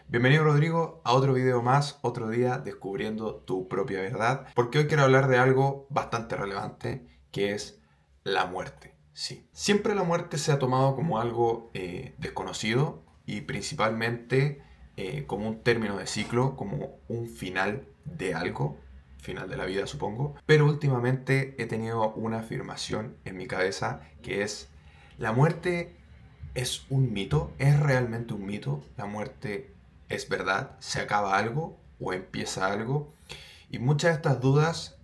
Bienvenido Rodrigo a otro video más, otro día descubriendo tu propia verdad, porque hoy quiero hablar de algo bastante relevante, que es la muerte. Sí, siempre la muerte se ha tomado como algo desconocido y principalmente como un término de ciclo, como un final de algo, final de la vida supongo, pero últimamente he tenido una afirmación en mi cabeza que es: la muerte ¿es un mito? ¿Es realmente un mito? ¿La muerte es verdad? ¿Se acaba algo o empieza algo? Y muchas de estas dudas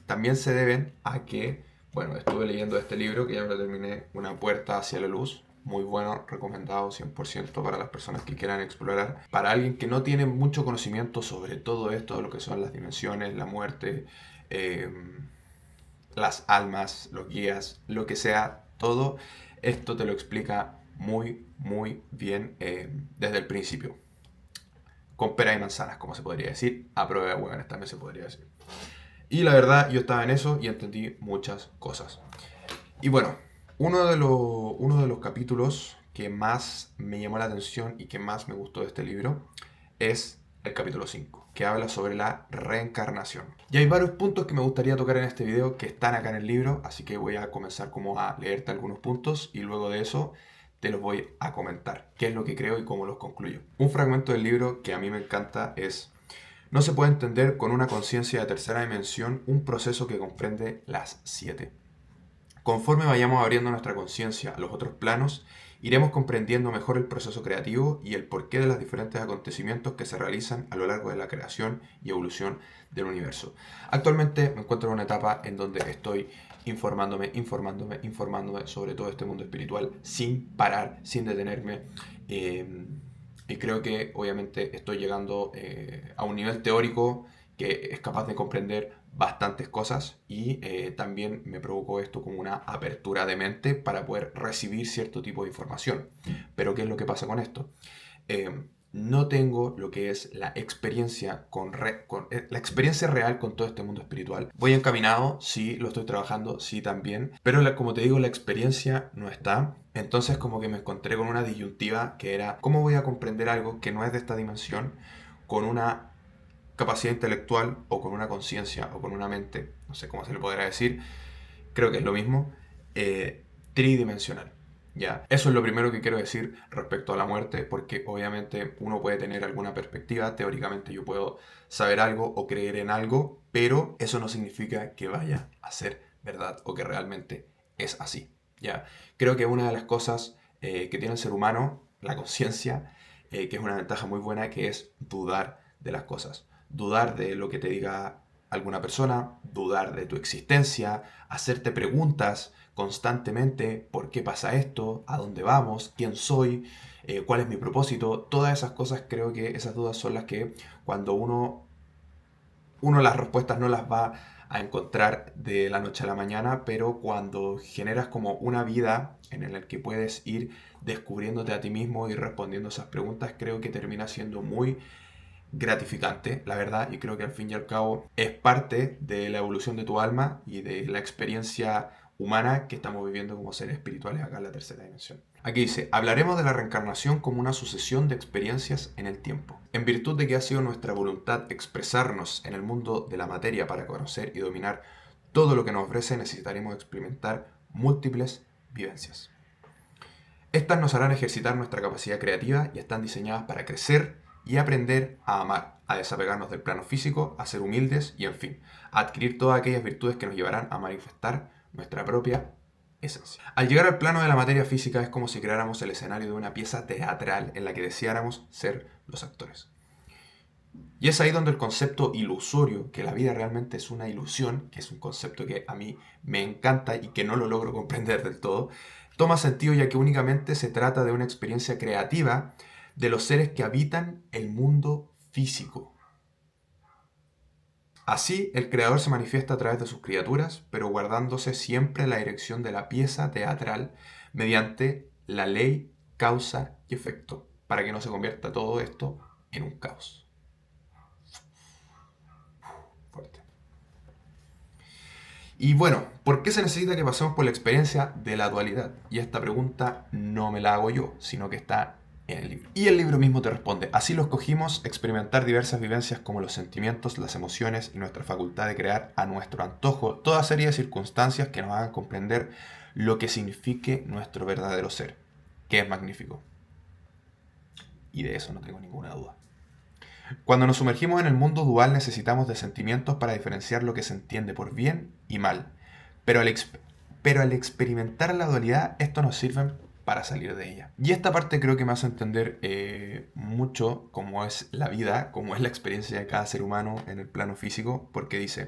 también se deben a que, bueno, estuve leyendo este libro que ya me lo terminé, Una puerta hacia la luz. Muy bueno, recomendado 100% para las personas que quieran explorar. Para alguien que no tiene mucho conocimiento sobre todo esto, de lo que son las dimensiones, la muerte, eh, las almas, los guías, lo que sea, todo esto te lo explica muy bien desde el principio. Con pera y manzanas, como se podría decir. A prueba de huevones también se podría decir. Y la verdad, yo estaba en eso y entendí muchas cosas. Y bueno, uno de los capítulos que más me llamó la atención y que más me gustó de este libro es el capítulo 5, que habla sobre la reencarnación. Y hay varios puntos que me gustaría tocar en este video que están acá en el libro, así que voy a comenzar como a leerte algunos puntos y luego de eso te los voy a comentar, qué es lo que creo y cómo los concluyo. Un fragmento del libro que a mí me encanta es: no se puede entender con una conciencia de tercera dimensión un proceso que comprende las siete. Conforme vayamos abriendo nuestra conciencia a los otros planos, iremos comprendiendo mejor el proceso creativo y el porqué de los diferentes acontecimientos que se realizan a lo largo de la creación y evolución del universo. Actualmente me encuentro en una etapa en donde estoy informándome sobre todo este mundo espiritual sin parar, sin detenerme. Y creo que obviamente estoy llegando a un nivel teórico que es capaz de comprender bastantes cosas y también me provocó esto como una apertura de mente para poder recibir cierto tipo de información. Pero ¿qué es lo que pasa con esto? No tengo lo que es la experiencia la experiencia real con todo este mundo espiritual. Voy encaminado, sí, lo estoy trabajando, sí también, pero como te digo, la experiencia no está. Entonces como que me encontré con una disyuntiva que era: ¿cómo voy a comprender algo que no es de esta dimensión con una capacidad intelectual o con una conciencia o con una mente, no sé cómo se le podrá decir, creo que es lo mismo, tridimensional? ¿Ya? Eso es lo primero que quiero decir respecto a la muerte, porque obviamente uno puede tener alguna perspectiva, teóricamente yo puedo saber algo o creer en algo, pero eso no significa que vaya a ser verdad o que realmente es así. ¿Ya? Creo que una de las cosas que tiene el ser humano, la conciencia, que es una ventaja muy buena, que es dudar de las cosas. Dudar de lo que te diga alguna persona, dudar de tu existencia, hacerte preguntas constantemente: ¿por qué pasa esto? ¿A dónde vamos? ¿Quién soy? ¿Cuál es mi propósito? Todas esas cosas, creo que esas dudas son las que cuando uno las respuestas no las va a encontrar de la noche a la mañana, pero cuando generas como una vida en la que puedes ir descubriéndote a ti mismo y respondiendo esas preguntas, creo que termina siendo muy gratificante, la verdad, y creo que al fin y al cabo es parte de la evolución de tu alma y de la experiencia humana que estamos viviendo como seres espirituales acá en la tercera dimensión. Aquí dice: hablaremos de la reencarnación como una sucesión de experiencias en el tiempo. En virtud de que ha sido nuestra voluntad expresarnos en el mundo de la materia para conocer y dominar todo lo que nos ofrece, necesitaremos experimentar múltiples vivencias. Estas nos harán ejercitar nuestra capacidad creativa y están diseñadas para crecer y aprender a amar, a desapegarnos del plano físico, a ser humildes y, en fin, a adquirir todas aquellas virtudes que nos llevarán a manifestar nuestra propia esencia. Al llegar al plano de la materia física es como si creáramos el escenario de una pieza teatral en la que deseáramos ser los actores. Y es ahí donde el concepto ilusorio, que la vida realmente es una ilusión, que es un concepto que a mí me encanta y que no lo logro comprender del todo, toma sentido, ya que únicamente se trata de una experiencia creativa de los seres que habitan el mundo físico. Así, el creador se manifiesta a través de sus criaturas, pero guardándose siempre la dirección de la pieza teatral mediante la ley causa y efecto, para que no se convierta todo esto en un caos. Fuerte. Y bueno, ¿por qué se necesita que pasemos por la experiencia de la dualidad? Y esta pregunta no me la hago yo, sino que está en el libro. Y el libro mismo te responde: así lo escogimos, experimentar diversas vivencias como los sentimientos, las emociones y nuestra facultad de crear a nuestro antojo toda serie de circunstancias que nos hagan comprender lo que signifique nuestro verdadero ser, que es magnífico. Y de eso no tengo ninguna duda. Cuando nos sumergimos en el mundo dual necesitamos de sentimientos para diferenciar lo que se entiende por bien y mal. Pero al experimentar la dualidad, esto nos sirve para salir de ella. Y esta parte creo que me hace entender mucho cómo es la vida, cómo es la experiencia de cada ser humano en el plano físico, porque dice: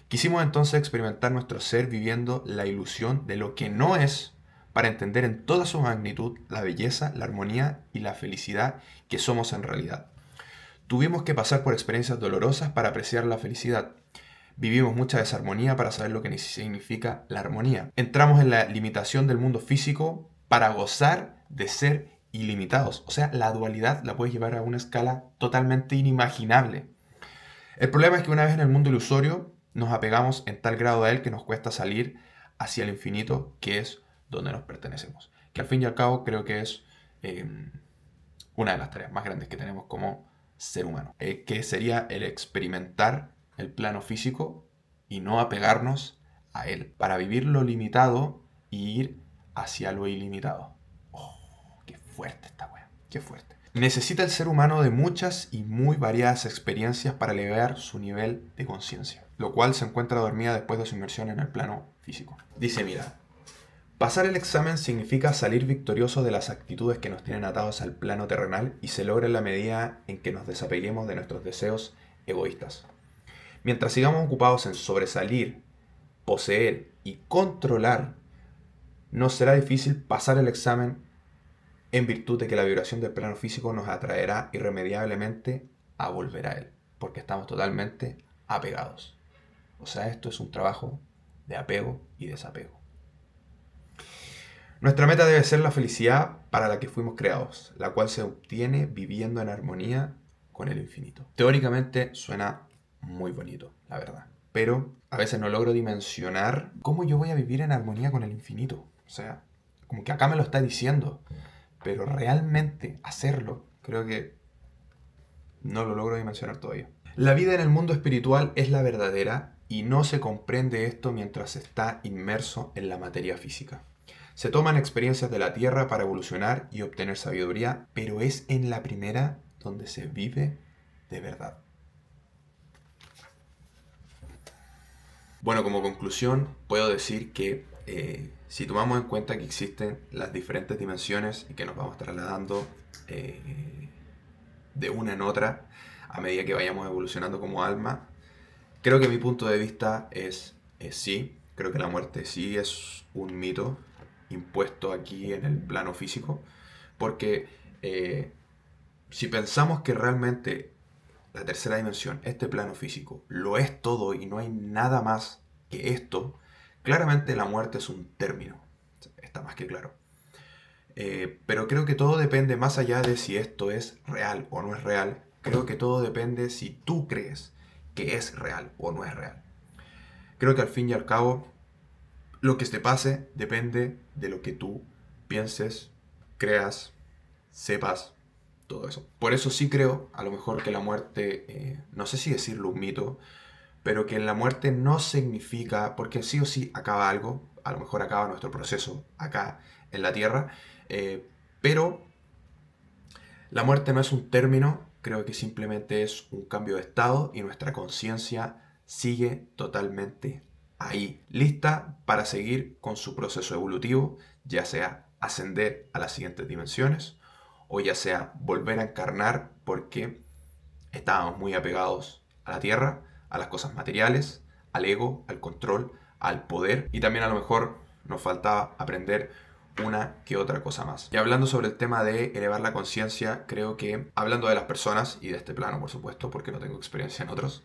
quisimos entonces experimentar nuestro ser viviendo la ilusión de lo que no es, para entender en toda su magnitud la belleza, la armonía y la felicidad que somos en realidad. Tuvimos que pasar por experiencias dolorosas para apreciar la felicidad. Vivimos mucha desarmonía para saber lo que significa la armonía. Entramos en la limitación del mundo físico para gozar de ser ilimitados. O sea, la dualidad la puedes llevar a una escala totalmente inimaginable. El problema es que una vez en el mundo ilusorio nos apegamos en tal grado a él que nos cuesta salir hacia el infinito, que es donde nos pertenecemos. Que al fin y al cabo creo que es una de las tareas más grandes que tenemos como ser humano, que sería el experimentar el plano físico y no apegarnos a él, para vivir lo limitado y ir hacia lo ilimitado. Oh, qué fuerte esta wea, qué fuerte. Necesita el ser humano de muchas y muy variadas experiencias para elevar su nivel de conciencia, lo cual se encuentra dormida después de su inmersión en el plano físico. Dice: mira, pasar el examen significa salir victorioso de las actitudes que nos tienen atados al plano terrenal y se logra en la medida en que nos desapeguemos de nuestros deseos egoístas. Mientras sigamos ocupados en sobresalir, poseer y controlar, nos será difícil pasar el examen, en virtud de que la vibración del plano físico nos atraerá irremediablemente a volver a él, porque estamos totalmente apegados. O sea, esto es un trabajo de apego y desapego. Nuestra meta debe ser la felicidad para la que fuimos creados, la cual se obtiene viviendo en armonía con el infinito. Teóricamente suena muy bonito, la verdad, pero a veces no logro dimensionar cómo yo voy a vivir en armonía con el infinito. O sea, como que acá me lo está diciendo, pero realmente hacerlo, creo que no lo logro dimensionar todavía. La vida en el mundo espiritual es la verdadera y no se comprende esto mientras se está inmerso en la materia física. Se toman experiencias de la tierra para evolucionar y obtener sabiduría, pero es en la primera donde se vive de verdad. Bueno, como conclusión, puedo decir que si tomamos en cuenta que existen las diferentes dimensiones y que nos vamos trasladando de una en otra a medida que vayamos evolucionando como alma, creo que mi punto de vista es sí, creo que la muerte sí es un mito impuesto aquí en el plano físico, porque si pensamos que realmente la tercera dimensión, este plano físico, lo es todo y no hay nada más que esto, claramente la muerte es un término, está más que claro. Pero creo que todo depende, más allá de si esto es real o no es real, creo que todo depende si tú crees que es real o no es real. Creo que al fin y al cabo, lo que te pase depende de lo que tú pienses, creas, sepas, todo eso. Por eso sí creo, a lo mejor, que la muerte, no sé si decirlo un mito, pero que la muerte no significa, porque sí o sí acaba algo, a lo mejor acaba nuestro proceso acá en la Tierra, pero la muerte no es un término, creo que simplemente es un cambio de estado y nuestra conciencia sigue totalmente ahí, lista para seguir con su proceso evolutivo, ya sea ascender a las siguientes dimensiones o ya sea volver a encarnar porque estábamos muy apegados a la tierra, a las cosas materiales, al ego, al control, al poder y también a lo mejor nos faltaba aprender una que otra cosa más. Y hablando sobre el tema de elevar la conciencia, creo que, hablando de las personas y de este plano, por supuesto, porque no tengo experiencia en otros,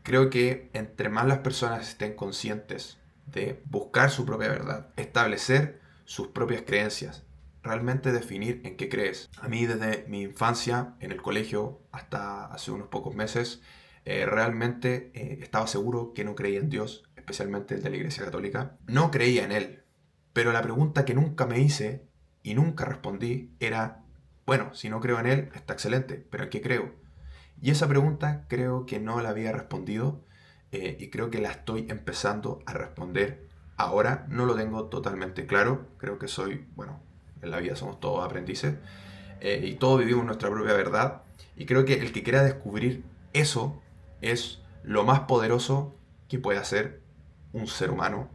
creo que entre más las personas estén conscientes de buscar su propia verdad, establecer sus propias creencias, realmente definir en qué crees. A mí desde mi infancia, en el colegio, hasta hace unos pocos meses, realmente estaba seguro que no creía en Dios, especialmente el de la Iglesia Católica. No creía en Él, pero la pregunta que nunca me hice y nunca respondí era, bueno, si no creo en él, está excelente, pero ¿en qué creo? Y esa pregunta creo que no la había respondido y creo que la estoy empezando a responder ahora. No lo tengo totalmente claro, creo que soy, bueno, en la vida somos todos aprendices y todos vivimos nuestra propia verdad y creo que el que quiera descubrir eso es lo más poderoso que puede hacer un ser humano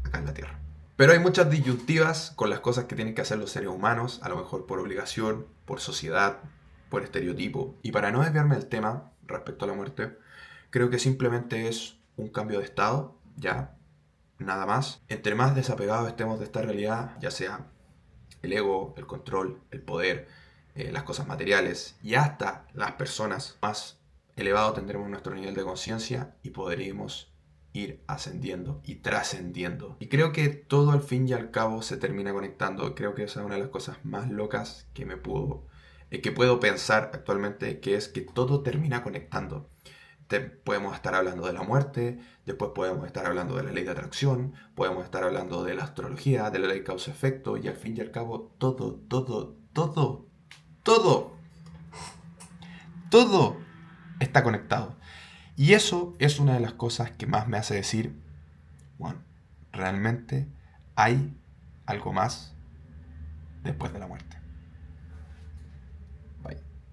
acá en la Tierra. Pero hay muchas disyuntivas con las cosas que tienen que hacer los seres humanos, a lo mejor por obligación, por sociedad, por estereotipo. Y para no desviarme del tema respecto a la muerte, creo que simplemente es un cambio de estado, ya, nada más. Entre más desapegados estemos de esta realidad, ya sea el ego, el control, el poder, las cosas materiales y hasta las personas, más elevado tendremos nuestro nivel de conciencia y podremos ir ascendiendo y trascendiendo. Y creo que todo al fin y al cabo se termina conectando. Creo que esa es una de las cosas más locas que puedo pensar actualmente, que es que todo termina conectando. Podemos estar hablando de la muerte, después podemos estar hablando de la ley de atracción, podemos estar hablando de la astrología, de la ley causa-efecto, y al fin y al cabo todo, todo está conectado. Y eso es una de las cosas que más me hace decir, bueno, realmente hay algo más después de la muerte.